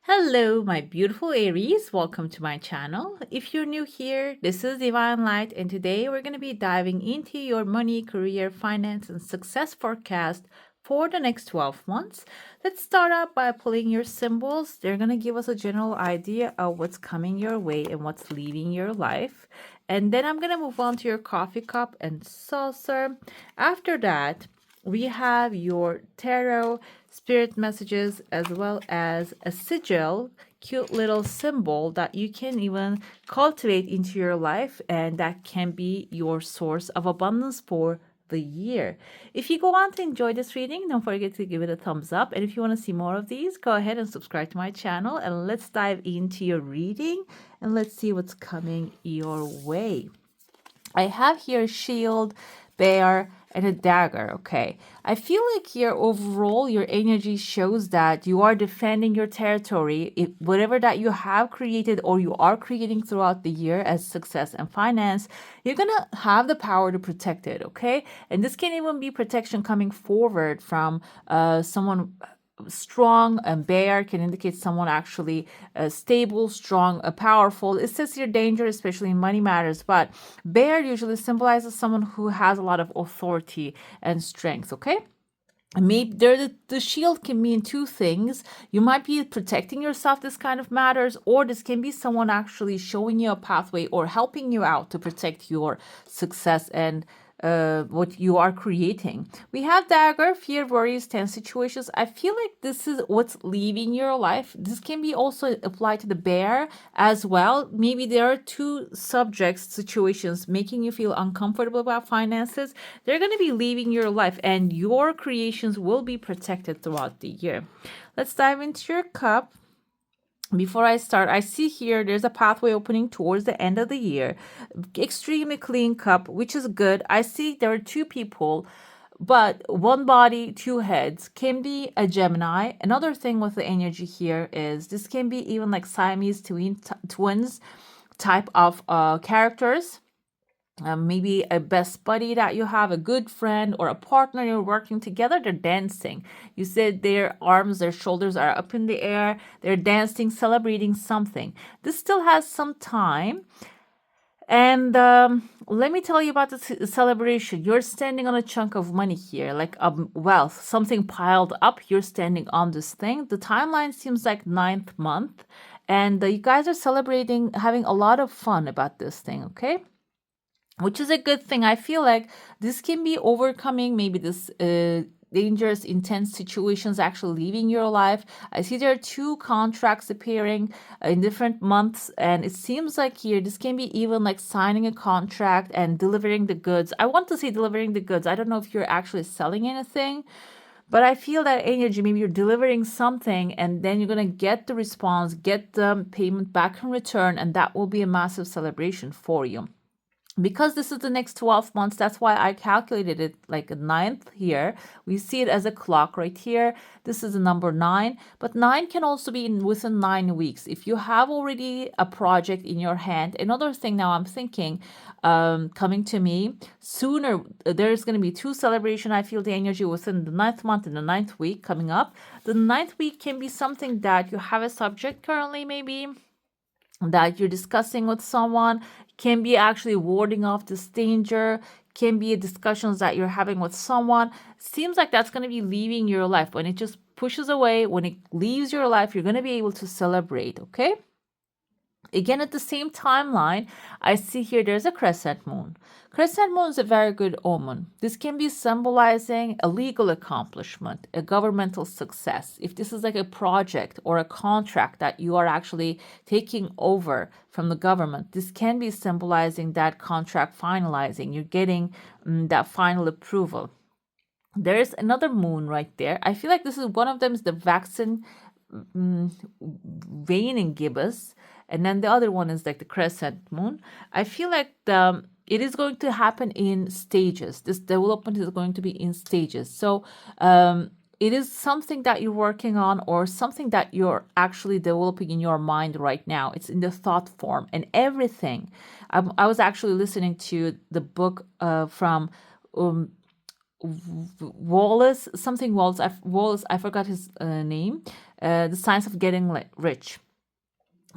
Hello, my beautiful Aries. Welcome to my channel. If you're new here, this is Divine Light, and today we're going to be diving into your money, career, finance, and success forecast for the next 12 months. Let's start out by pulling your symbols. They're going to give us a general idea of what's coming your way and what's leaving your life. And then I'm going to move on to your coffee cup and saucer. After that, we have your tarot, spirit messages, as well as a sigil, cute little symbol that you can even cultivate into your life, and that can be your source of abundance for the year. If you go on to enjoy this reading, don't forget to give it a thumbs up. And if you want to see more of these, go ahead and subscribe to my channel, and let's dive into your reading and let's see what's coming your way. I have here a shield, bear, and a dagger. Okay. I feel like here overall your energy shows that you are defending your territory. Whatever that you have created or you are creating throughout the year as success and finance, you're going to have the power to protect it. Okay. And this can even be protection coming forward from someone strong, and bear can indicate someone actually stable, strong, powerful. It says here danger, especially in money matters, but bear usually symbolizes someone who has a lot of authority and strength. Okay. Maybe the shield can mean two things. You might be protecting yourself, this kind of matters, or this can be someone actually showing you a pathway or helping you out to protect your success and what you are creating. We have dagger, fear, worries, tense situations. I feel like this is what's leaving your life. This can be also applied to the bear as well. Maybe there are two subjects, situations making you feel uncomfortable about finances. They're going to be leaving your life, and your creations will be protected throughout the year. Let's dive into your cup. Before I start, I see here there's a pathway opening towards the end of the year. Extremely clean cup, which is good. I see there are two people, but one body, two heads. Can be a Gemini. Another thing with the energy here is this can be even like Siamese twins type of characters. Maybe a best buddy that you have, a good friend, or a partner you're working together. They're dancing. You said their arms, their shoulders are up in the air. They're dancing, celebrating something. This still has some time. And let me tell you about the celebration. You're standing on a chunk of money here, like wealth, something piled up. You're standing on this thing. The timeline seems like ninth month. And you guys are celebrating, having a lot of fun about this thing, okay? Which is a good thing. I feel like this can be overcoming maybe this dangerous, intense situations actually leaving your life. I see there are two contracts appearing in different months, and it seems like here this can be even like signing a contract and delivering the goods. I want to say delivering the goods. I don't know if you're actually selling anything. But I feel that energy, maybe you're delivering something and then you're going to get the response, get the payment back in return, and that will be a massive celebration for you. Because this is the next 12 months, that's why I calculated it like a ninth here. We see it as a clock right here. This is the number 9, but 9 can also be within 9 weeks. If you have already a project in your hand, another thing now I'm thinking, coming to me sooner, there's going to be two celebration. I feel the energy within the 9th month and the 9th week coming up. The 9th week can be something that you have a subject currently, maybe that you're discussing with someone, can be actually warding off this danger, can be discussions that you're having with someone. Seems like that's going to be leaving your life. When it just pushes away, when it leaves your life, you're going to be able to celebrate, okay? Again, at the same timeline, I see here there's a crescent moon. Crescent moon is a very good omen. This can be symbolizing a legal accomplishment, a governmental success. If this is like a project or a contract that you are actually taking over from the government, this can be symbolizing that contract finalizing. You're getting that final approval. There is another moon right there. I feel like this is one of them is the vaccine waning gibbous, and then the other one is like the crescent moon. I feel like it is going to happen in stages. This development is going to be in stages. So it is something that you're working on or something that you're actually developing in your mind right now. It's in the thought form and everything. I was actually listening to the book from Wallace, something Wallace. Wallace, I forgot his name. The Science of Getting Rich,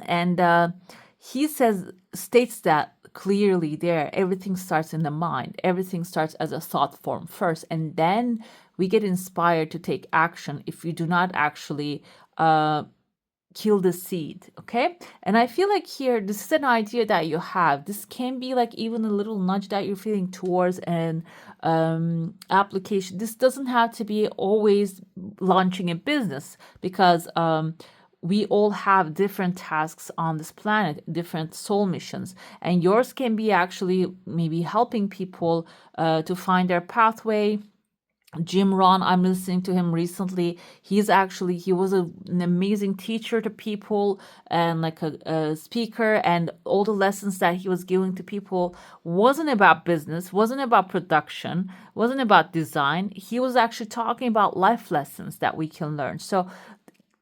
and he states that clearly there. Everything starts in the mind. Everything starts as a thought form first, and then we get inspired to take action if we do not actually kill the seed. Okay, and I feel like here this is an idea that you have. This can be like even a little nudge that you're feeling towards an application. This doesn't have to be always launching a business, because we all have different tasks on this planet, different soul missions, and yours can be actually maybe helping people to find their pathway. Jim Rohn, I'm listening to him recently. He was an amazing teacher to people, and like a speaker, and all the lessons that he was giving to people wasn't about business, wasn't about production, wasn't about design. He was actually talking about life lessons that we can learn. So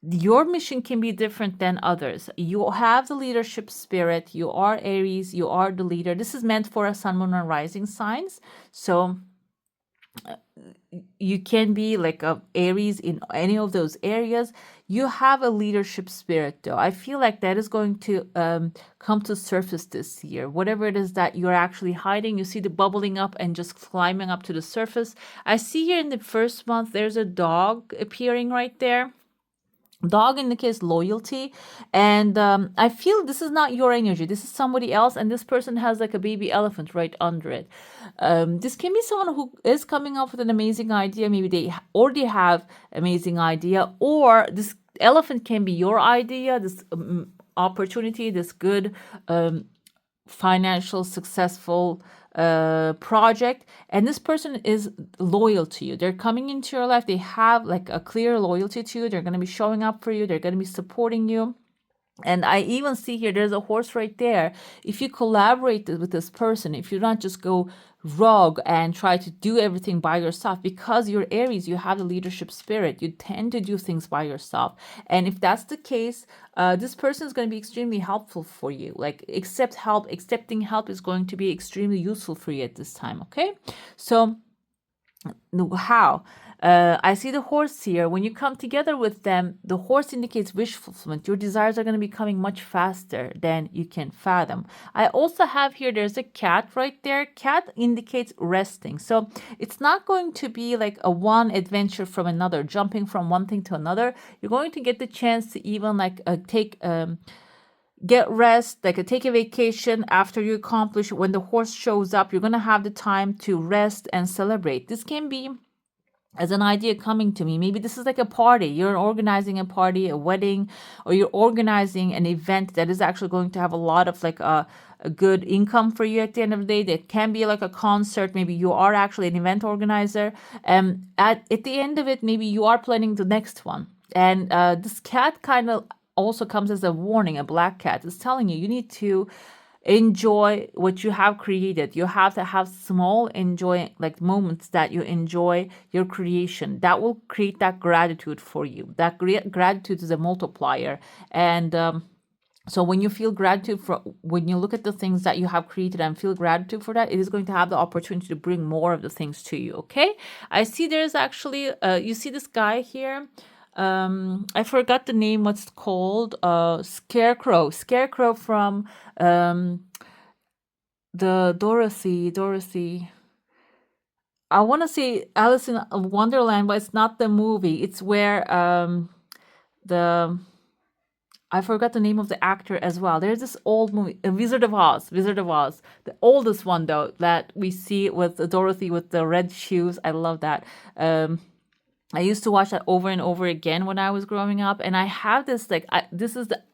your mission can be different than others. You have the leadership spirit. You are Aries. You are the leader. This is meant for a sun, moon, and rising signs. So you can be like a Aries in any of those areas. You have a leadership spirit, though. I feel like that is going to come to surface this year. Whatever it is that you're actually hiding, you see the bubbling up and just climbing up to the surface. I see here in the first month, there's a dog appearing right there. Dog indicates loyalty, and I feel this is not your energy. This is somebody else, and this person has like a baby elephant right under it. This can be someone who is coming up with an amazing idea. Maybe they already have amazing idea, or this elephant can be your idea, this opportunity, this good financial successful project, and this person is loyal to you. They're coming into your life. They have like a clear loyalty to you. They're going to be showing up for you. They're going to be supporting you. And I even see here, there's a horse right there. If you collaborate with this person, if you don't just go rogue and try to do everything by yourself, because you're Aries, you have the leadership spirit. You tend to do things by yourself. And if that's the case, this person is going to be extremely helpful for you. Like, accepting help is going to be extremely useful for you at this time. Okay. So how? I see the horse here. When you come together with them, the horse indicates wish fulfillment. Your desires are going to be coming much faster than you can fathom. I also have here, there's a cat right there. Cat indicates resting. So it's not going to be like a one adventure from another, jumping from one thing to another. You're going to get the chance to even like get rest, like take a vacation after you accomplish. When the horse shows up, you're going to have the time to rest and celebrate. This can be as an idea coming to me. Maybe this is like a party. You're organizing a party, a wedding, or you're organizing an event that is actually going to have a lot of like a good income for you at the end of the day. That can be like a concert. Maybe you are actually an event organizer. At the end of it, maybe you are planning the next one. And this cat kind of also comes as a warning. A black cat is telling you need to enjoy what you have created. You have to have small enjoy like moments that you enjoy your creation. That will create that gratitude for you. That gratitude is a multiplier. And so when you feel gratitude when you look at the things that you have created and feel gratitude for that, it is going to have the opportunity to bring more of the things to you. Okay. I see there's actually you see this guy here. I forgot the name, what's it called? Scarecrow from the Dorothy. I want to say Alice in Wonderland, but it's not the movie. It's where the I forgot the name of the actor as well. There's this old movie, Wizard of Oz, the oldest one though that we see with Dorothy with the red shoes. I love that. I used to watch that over and over again when I was growing up, and I have this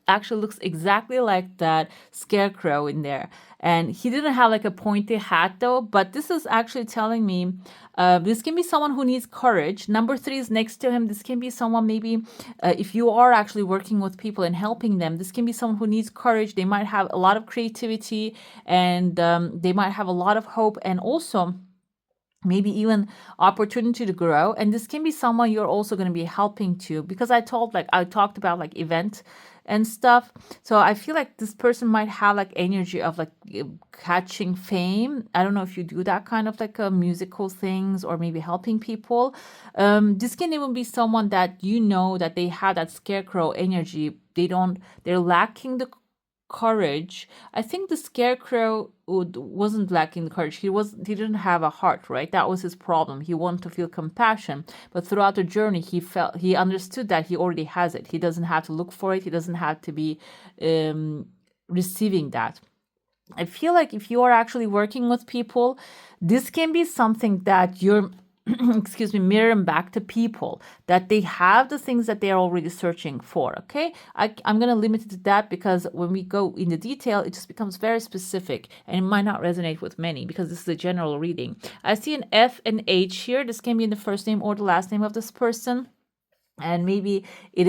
actually looks exactly like that scarecrow in there, and he didn't have like a pointy hat though. But this is actually telling me this can be someone who needs courage. Number 3 is next to him. This can be someone maybe if you are actually working with people and helping them. This can be someone who needs courage. They might have a lot of creativity, and they might have a lot of hope, and also maybe even opportunity to grow. And this can be someone you're also going to be helping to, because I talked about like event and stuff. So I feel like this person might have like energy of like catching fame. I don't know if you do that kind of like musical things or maybe helping people. This can even be someone that you know that they have that scarecrow energy. They're lacking the courage. I think the scarecrow wasn't lacking the courage. He didn't have a heart, right? That was his problem. He wanted to feel compassion, but throughout the journey, he understood that he already has it. He doesn't have to look for it. He doesn't have to be receiving that. I feel like if you are actually working with people, this can be something that you're excuse me, mirroring back to people, that they have the things that they're already searching for. Okay, I'm going to limit it to that, because when we go into detail, it just becomes very specific and it might not resonate with many, because this is a general reading. I see an F and H here. This can be in the first name or the last name of this person, and maybe it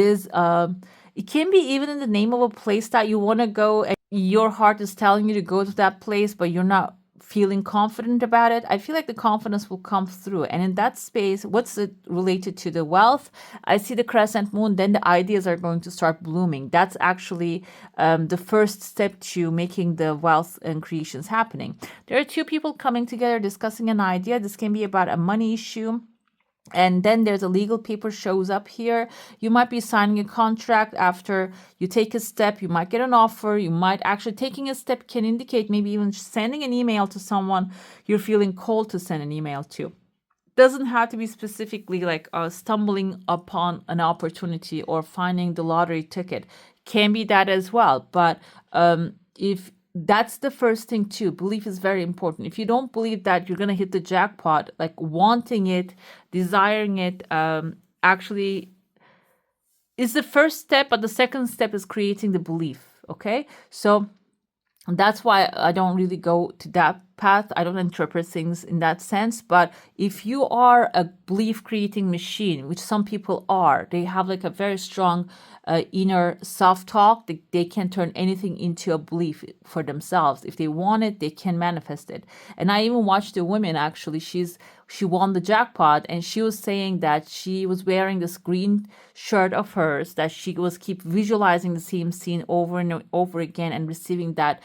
can be even in the name of a place that you want to go, and your heart is telling you to go to that place, but you're not feeling confident about it. I feel like the confidence will come through. And in that space, what's it related to? The wealth. I see the crescent moon, then the ideas are going to start blooming. That's actually the first step to making the wealth and creations happening. There are two people coming together discussing an idea. This can be about a money issue. And then there's a legal paper shows up here. You might be signing a contract after you take a step. You might get an offer. You might actually taking a step can indicate maybe even sending an email to someone you're feeling called to send an email to. Doesn't have to be specifically like stumbling upon an opportunity or finding the lottery ticket. Can be that as well. But if that's the first thing too. Belief is very important. If you don't believe that you're gonna hit the jackpot, like wanting it, desiring it, actually is the first step, but the second step is creating the belief. Okay, so that's why I don't really go to that path. I don't interpret things in that sense. But if you are a belief creating machine, which some people are, they have like a very strong inner self talk. They can turn anything into a belief for themselves. If they want it, they can manifest it. And I even watched a woman actually. She won the jackpot, and she was saying that she was wearing this green shirt of hers, that she was keep visualizing the same scene over and over again and receiving that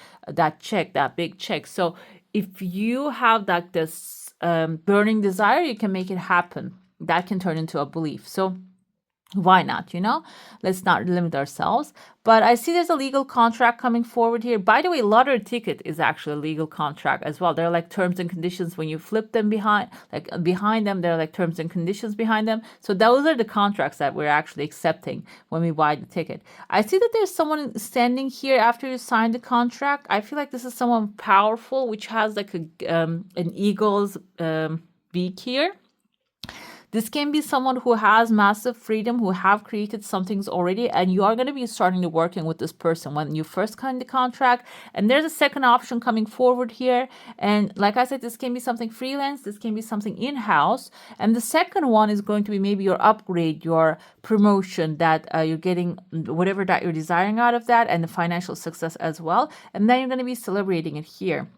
check, that big check. So if you have this burning desire, you can make it happen. That can turn into a belief. So why not? Let's not limit ourselves. But I see there's a legal contract coming forward here. By the way, lottery ticket is actually a legal contract as well. There are like terms and conditions when you flip them behind them. There are like terms and conditions behind them. So those are the contracts that we're actually accepting when we buy the ticket. I see that there's someone standing here after you sign the contract. I feel like this is someone powerful, which has like an eagle's beak here. This can be someone who has massive freedom, who have created some things already, and you are going to be starting to working with this person when you first sign the contract. And there's a second option coming forward here. And like I said, this can be something freelance, this can be something in-house. And the second one is going to be maybe your upgrade, your promotion that you're getting, whatever that you're desiring out of that, and the financial success as well. And then you're going to be celebrating it here.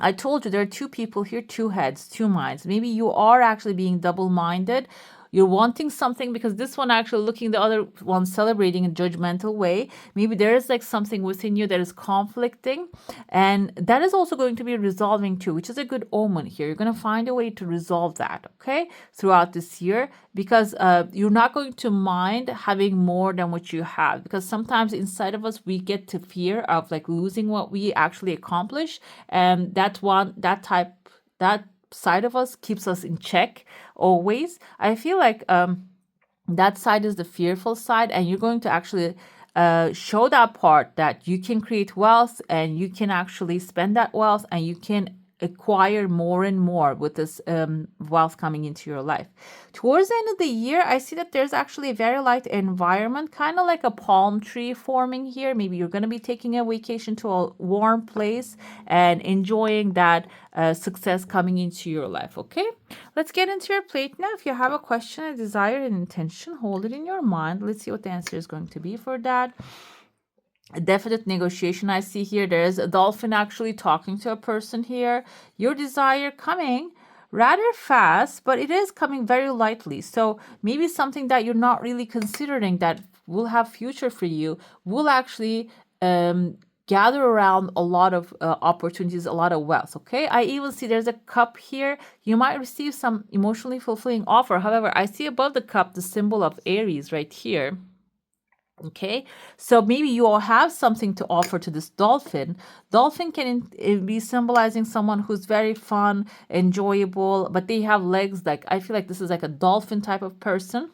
I told you there are two people here, two heads, two minds. Maybe you are actually being double-minded. You're wanting something because this one actually looking the other one celebrating in a judgmental way. Maybe there is like something within you that is conflicting, and that is also going to be resolving too, which is a good omen here. You're going to find a way to resolve that, okay, throughout this year, because you're not going to mind having more than what you have, because sometimes inside of us we get to fear of like losing what we actually accomplish, and that side of us keeps us in check always. I feel like that side is the fearful side, and you're going to actually show that part that you can create wealth and you can actually spend that wealth and you can acquire more and more with this wealth coming into your life. Towards the end of the year, I see that there's actually a very light environment, kind of like a palm tree forming here. Maybe you're going to be taking a vacation to a warm place and enjoying that success coming into your life. Okay, let's get into your plate now. If you have a question, a desire, an intention, hold it in your mind. Let's see what the answer is going to be for that. A definite negotiation I see here. There is a dolphin actually talking to a person here. Your desire coming rather fast, but it is coming very lightly. So maybe something that you're not really considering that will have future for you will actually gather around a lot of opportunities, a lot of wealth. Okay, I even see there's a cup here. You might receive some emotionally fulfilling offer. However, I see above the cup the symbol of Aries right here. Okay, so maybe you all have something to offer to this dolphin. Dolphin can be symbolizing someone who's very fun, enjoyable, but they have legs. Like, I feel like this is like a dolphin type of person.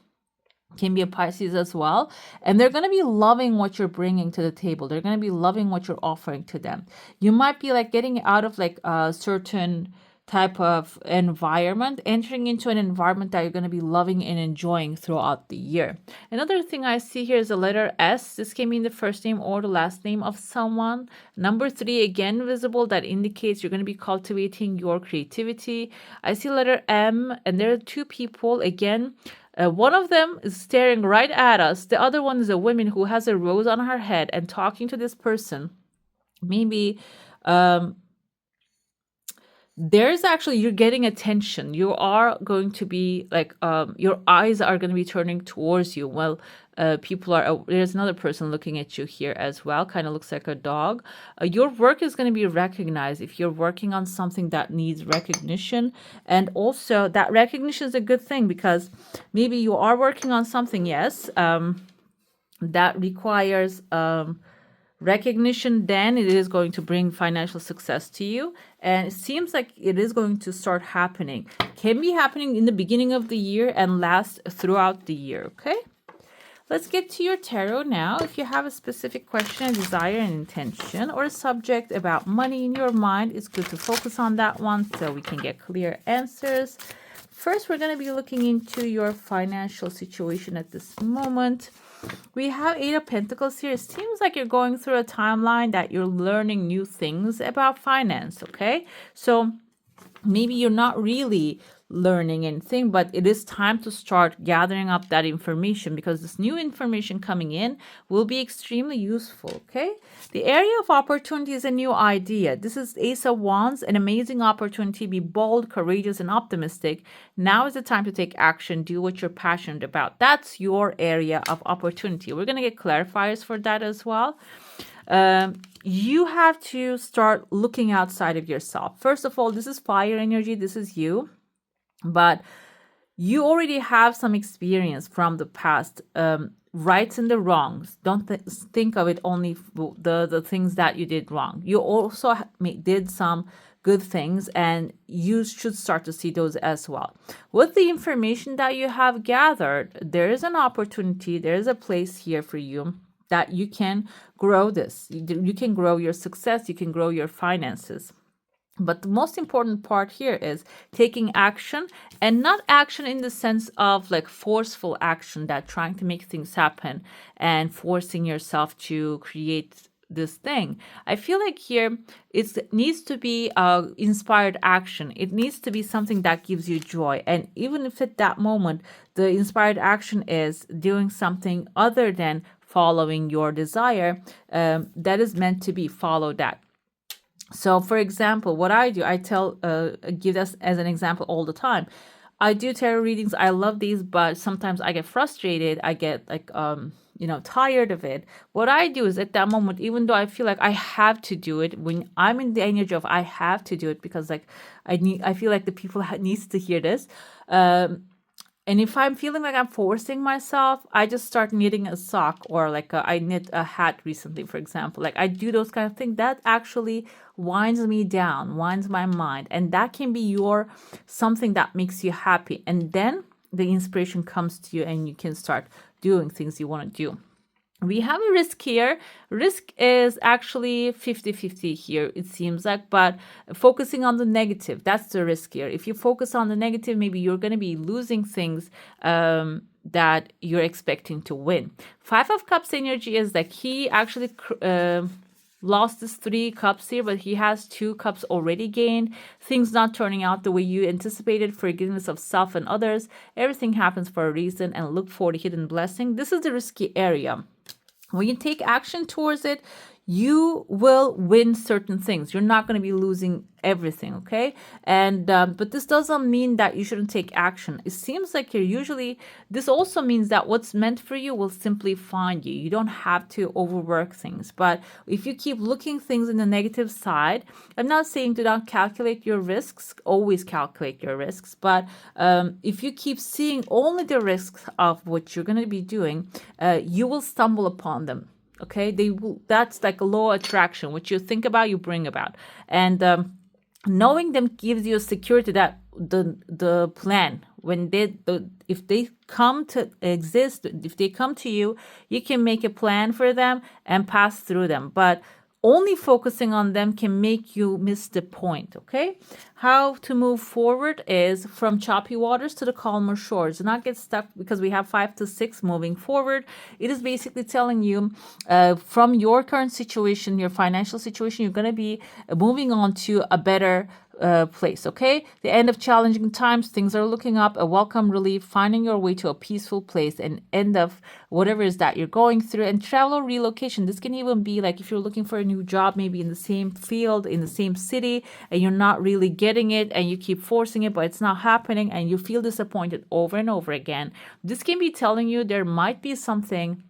Can be a Pisces as well. And they're going to be loving what you're bringing to the table. They're going to be loving what you're offering to them. You might be like getting out of like a certain type of environment, entering into an environment that you're going to be loving and enjoying throughout the year. Another thing I see here is the letter S. This can be in the first name or the last name of someone. Number 3, again visible, that indicates you're going to be cultivating your creativity. I see letter M, and there are 2 people again. One of them is staring right at us. The other one is a woman who has a rose on her head and talking to this person. Maybe there's actually, you're getting attention. You are going to be like, your eyes are going to be turning towards you. Well, people are, there's another person looking at you here as well. Kind of looks like a dog. Your work is going to be recognized if you're working on something that needs recognition. And also that recognition is a good thing because maybe you are working on something, yes, that requires, recognition, then it is going to bring financial success to you. And it seems like it is going to start happening. Can be happening in the beginning of the year and last throughout the year. Okay, let's get to your tarot now. If you have a specific question, a desire, an intention, or a subject about money in your mind, it's good to focus on that one so we can get clear answers. First, we're going to be looking into your financial situation at this moment. We have 8 of Pentacles here. It seems like you're going through a timeline that you're learning new things about finance, okay? So maybe you're not really learning anything, but it is time to start gathering up that information because this new information coming in will be extremely useful, okay? The area of opportunity is a new idea. This is Ace of Wands, an amazing opportunity. Be bold, courageous, and optimistic. Now is the time to take action. Do what you're passionate about. That's your area of opportunity. We're going to get clarifiers for that as well. You have to start looking outside of yourself. First of all, this is fire energy. This is you. But you already have some experience from the past, rights and the wrongs. Don't think of it only the things that you did wrong. You also did some good things, and you should start to see those as well. With the information that you have gathered, there is an opportunity, there is a place here for you that you can grow this. You can grow your success, you can grow your finances. But the most important part here is taking action, and not action in the sense of like forceful action that trying to make things happen and forcing yourself to create this thing. I feel like here it needs to be inspired action. It needs to be something that gives you joy. And even if at that moment the inspired action is doing something other than following your desire, that is meant to be, follow that. So, for example, what I do, I give us as an example all the time. I do tarot readings. I love these, but sometimes I get frustrated. I get like, tired of it. What I do is at that moment, even though I feel like I have to do it, when I'm in the energy of I have to do it because like I feel like the people needs to hear this. And if I'm feeling like I'm forcing myself, I just start knitting a sock, or like I knit a hat recently, for example. Like I do those kind of things. That actually winds me down, winds my mind. And that can be your something that makes you happy. And then the inspiration comes to you and you can start doing things you want to do. We have a risk here. Risk is actually 50-50 here, it seems like, but focusing on the negative, that's the risk here. If you focus on the negative, maybe you're going to be losing things that you're expecting to win. 5 of Cups energy is like he actually lost his 3 cups here, but he has 2 cups already gained. Things not turning out the way you anticipated, forgiveness of self and others. Everything happens for a reason, and look for the hidden blessing. This is the risky area. When you take action towards it, you will win certain things. You're not going to be losing everything, okay? And but this doesn't mean that you shouldn't take action. It seems like you're usually, this also means that what's meant for you will simply find you. You don't have to overwork things. But if you keep looking things in the negative side, I'm not saying do not calculate your risks, always calculate your risks, but if you keep seeing only the risks of what you're going to be doing, you will stumble upon them. Okay, they will, that's like a law of attraction. What you think about, you bring about. And knowing them gives you a security that the plan, when if they come to exist, if they come to you, you can make a plan for them and pass through them. But only focusing on them can make you miss the point, okay? How to move forward is from choppy waters to the calmer shores. Do not get stuck, because we have 5 to 6 moving forward. It is basically telling you from your current situation, your financial situation, you're going to be moving on to a better place, okay? The end of challenging times, things are looking up, a welcome relief, finding your way to a peaceful place, and end of whatever is that you're going through, and travel or relocation. This can even be like if you're looking for a new job, maybe in the same field, in the same city, and you're not really getting it, and you keep forcing it, but it's not happening, and you feel disappointed over and over again. This can be telling you there might be something.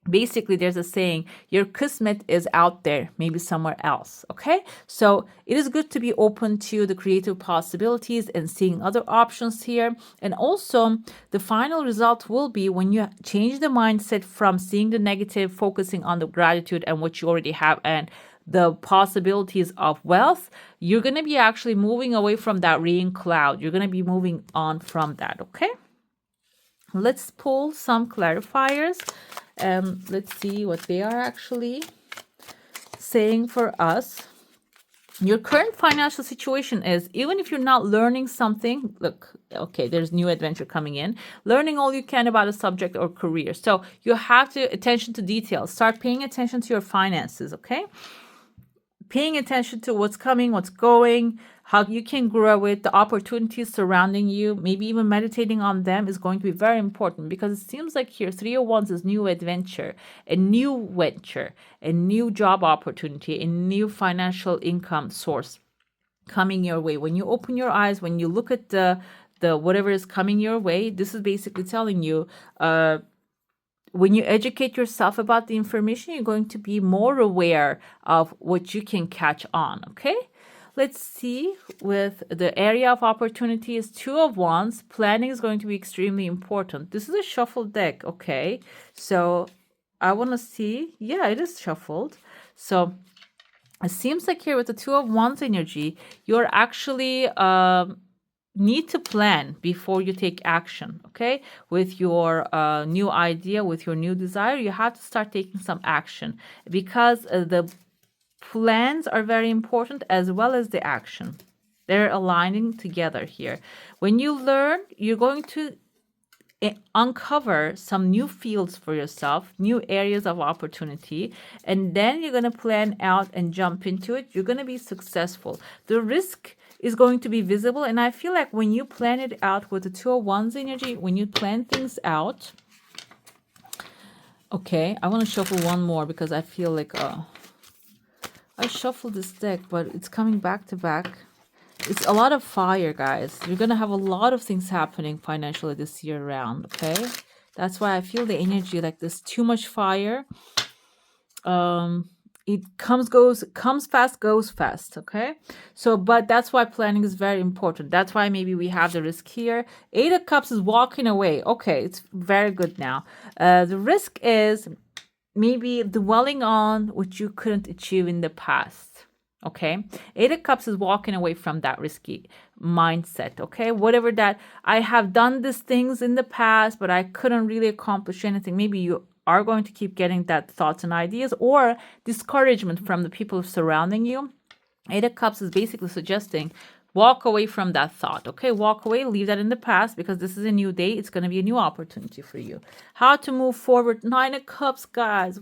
Basically, there's a saying, your kismet is out there, maybe somewhere else, okay? So it is good to be open to the creative possibilities and seeing other options here. And also, the final result will be when you change the mindset from seeing the negative, focusing on the gratitude and what you already have and the possibilities of wealth, you're going to be actually moving away from that rain cloud. You're going to be moving on from that, okay? Let's pull some clarifiers. Let's see what they are actually saying for us. Your current financial situation is, even if you're not learning something, look, okay, there's new adventure coming in, learning all you can about a subject or career. So you have to attention to details. Start paying attention to your finances, okay? Paying attention to what's coming, what's going, how you can grow it, the opportunities surrounding you, maybe even meditating on them is going to be very important, because it seems like here 3 of Wands is new adventure, a new venture, a new job opportunity, a new financial income source coming your way. When you open your eyes, when you look at the whatever is coming your way, this is basically telling you when you educate yourself about the information, you're going to be more aware of what you can catch on, okay? Let's see, with the area of opportunity is 2 of Wands. Planning is going to be extremely important. This is a shuffled deck, okay? So I want to see, yeah, it is shuffled. So it seems like here with the 2 of Wands energy, you're actually need to plan before you take action, okay? With your new idea, with your new desire, you have to start taking some action, because the plans are very important as well as the action. They're aligning together here. When you learn, you're going to uncover some new fields for yourself, new areas of opportunity, and then you're going to plan out and jump into it. You're going to be successful. The risk is going to be visible, and I feel like when you plan it out with the 2 of Wands energy, when you plan things out, okay, I want to shuffle one more because I feel like I shuffled this deck, but it's coming back to back. It's a lot of fire, guys. You're going to have a lot of things happening financially this year around, okay? That's why I feel the energy like this, too much fire. It comes fast, goes fast, okay? So, but that's why planning is very important. That's why maybe we have the risk here. 8 of Cups is walking away. Okay, it's very good now. The risk is maybe dwelling on what you couldn't achieve in the past. Okay, 8 of Cups is walking away from that risky mindset. Okay, whatever that I have done these things in the past, but I couldn't really accomplish anything. Maybe you are going to keep getting that thoughts and ideas or discouragement from the people surrounding you. 8 of Cups is basically suggesting walk away from that thought, okay? Walk away, leave that in the past, because this is a new day. It's going to be a new opportunity for you. How to move forward? 9 of Cups, guys.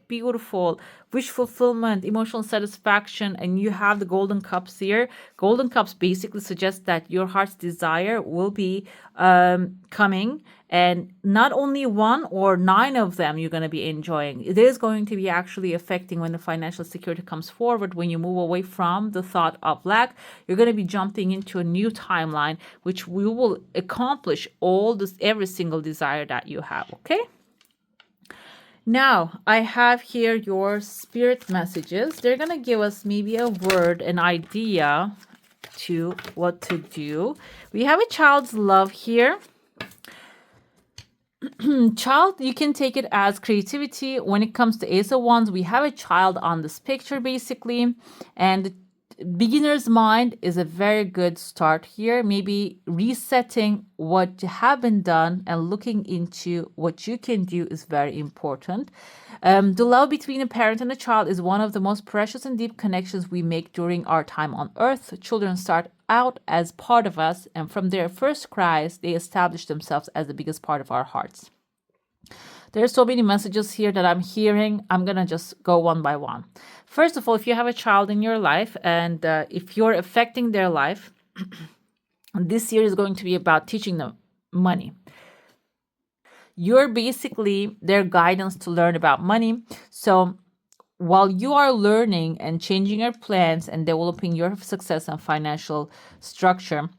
Beautiful. Wish fulfillment, emotional satisfaction, and you have the Golden Cups here. Golden Cups basically suggest that your heart's desire will be coming, And not only one or 9 of them you're going to be enjoying. It is going to be actually affecting when the financial security comes forward. When you move away from the thought of lack, you're going to be jumping into a new timeline, which we will accomplish all this, every single desire that you have. Okay. Now, I have here your spirit messages. They're going to give us maybe a word, an idea to what to do. We have a child's love here. Child, you can take it as creativity. When it comes to Ace of Wands, we have a child on this picture basically, and the beginner's mind is a very good start here. Maybe resetting what have been done and looking into what you can do is very important. The love between a parent and a child is one of the most precious and deep connections we make during our time on earth. Children start out as part of us, and from their first cries, they establish themselves as the biggest part of our hearts. There are so many messages here that I'm hearing. I'm going to just go one by one. First of all, if you have a child in your life and if you're affecting their life, this year is going to be about teaching them money. You're basically their guidance to learn about money. So while you are learning and changing your plans and developing your success and financial structure,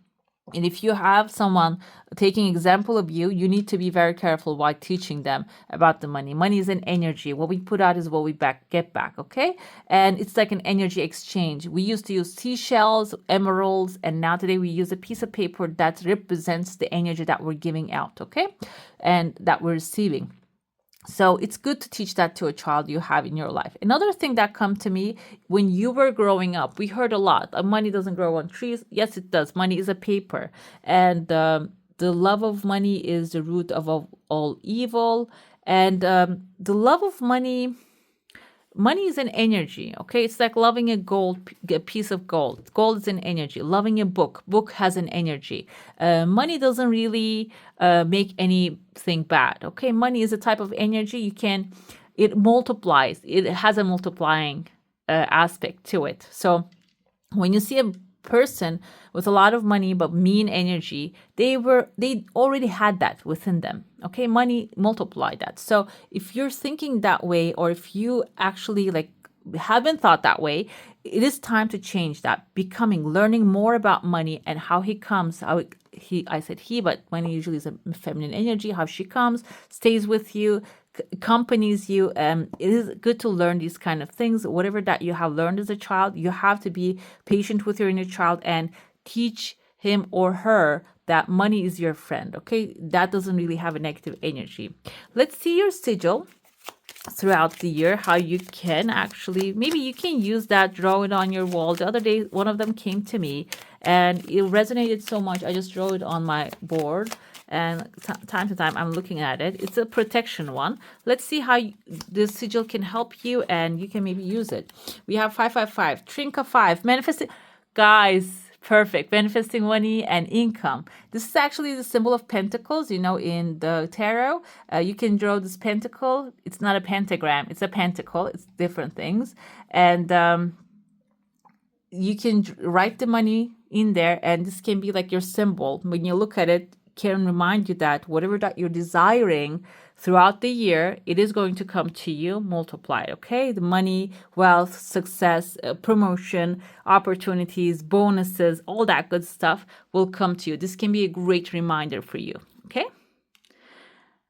and if you have someone taking example of you, you need to be very careful while teaching them about the money. Money is an energy. What we put out is what we get back, okay? And it's like an energy exchange. We used to use seashells, emeralds, and now today we use a piece of paper that represents the energy that we're giving out, okay? And that we're receiving. So it's good to teach that to a child you have in your life. Another thing that come to me, when you were growing up, we heard a lot, money doesn't grow on trees. Yes, it does. Money is a paper. And the love of money is the root of all evil. And the love of money is an energy, okay? It's like loving a piece of gold. Gold is an energy. Loving a book has an energy. Money doesn't really make anything bad, okay? Money is a type of energy. It multiplies. It has a multiplying aspect to it. So when you see a person with a lot of money but mean energy, they already had that within them. Okay, money multiply that. So if you're thinking that way, or if you actually haven't thought that way, it is time to change that. Learning more about money and how he comes, I said he, but money usually is a feminine energy, how she comes, stays with you, accompanies you. It is good to learn these kind of things. Whatever that you have learned as a child, you have to be patient with your inner child and teach him or her that money is your friend. Okay, that doesn't really have a negative energy. Let's see your sigil throughout the year, how you can actually, maybe you can use that, draw it on your wall. The other day, one of them came to me and it resonated so much. I just drew it on my board. And time to time, I'm looking at it. It's a protection one. Let's see how this sigil can help you, and you can maybe use it. We have 555, Trinka 5, manifesting. Guys, perfect. Manifesting money and income. This is actually the symbol of pentacles. You know, in the tarot, you can draw this pentacle. It's not a pentagram. It's a pentacle. It's different things. And you can write the money in there, and this can be like your symbol. When you look at it, can remind you that whatever that you're desiring throughout the year, it is going to come to you multiplied, okay? The money, wealth, success, promotion, opportunities, bonuses, all that good stuff will come to you. This can be a great reminder for you, okay?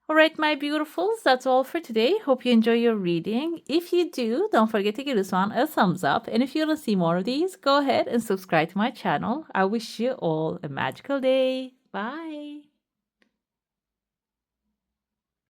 All right, my beautifuls, that's all for today. Hope you enjoy your reading. If you do, don't forget to give this one a thumbs up. And if you want to see more of these, go ahead and subscribe to my channel. I wish you all a magical day. Bye.